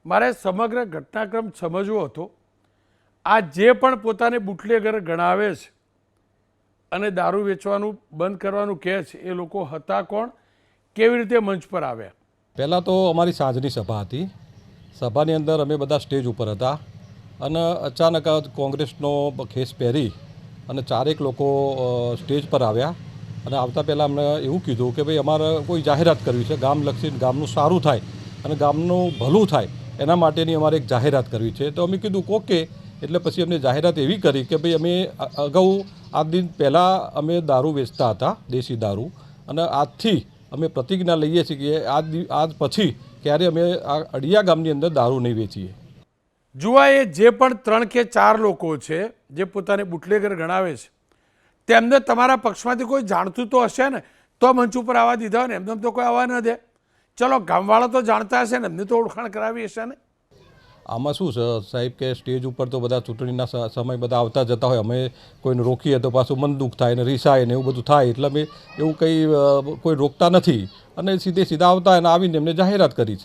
મારે સમગ્ર ઘટનાક્રમ સમજવો હતો। આ જે પણ પોતાને બુટલેગર ગણાવે છે અને દારૂ વેચવાનું બંધ કરવાનું કહે છે એ લોકો હતા કોણ, કેવી રીતે મંચ પર આવ્યા? પહેલાં તો અમારી સાંજની સભા હતી। સભાની અંદર અમે બધા સ્ટેજ ઉપર હતા અને અચાનક કોંગ્રેસનો ખેસ પહેરી અને ચારેક લોકો સ્ટેજ પર આવ્યા અને આવતા પહેલાં અમને એવું કીધું કે ભાઈ અમારે કોઈ જાહેરાત કરવી છે, ગામલક્ષી, ગામનું સારું થાય અને ગામનું ભલું થાય એના માટેની અમારે એક જાહેરાત કરવી છે। તો અમે કીધું ઓકે। એટલે પછી અમને જાહેરાત એવી કરી કે ભાઈ અમે અગાઉ 8 દિન પહેલાં અમે દારૂ વેચતા હતા, દેશી દારૂ, અને આજથી અમે પ્રતિજ્ઞા લઈએ છીએ કે આજ પછી ક્યારે અમે આ અડિયા ગામની અંદર દારૂ નહીં વેચીએ। જુઓ, એ જે પણ 3 કે 4 લોકો છે જે પોતાને બુટલેગર ગણાવે છે તેમને તમારા પક્ષમાંથી કોઈ જાણતું તો હશે ને, તો મંચ ઉપર આવવા દીધા હોય ને, એમને તો કોઈ આવવા ન દે। ચલો, ગામવાળા તો જાણતા હશે ને, એમને તો ઓળખાણ કરાવી હશે ને। આમાં શું છે સાહેબ કે સ્ટેજ ઉપર તો બધા ચૂંટણીના સમય બધા આવતા જતા હોય, અમે કોઈને રોકીએ તો પાછું મન દુઃખ થાય ને રીસાય ને એવું બધું થાય, એટલે અમે એવું કંઈ કોઈ રોકતા નથી અને સીધા આવતા અને આવીને એમને જાહેરાત કરી છે।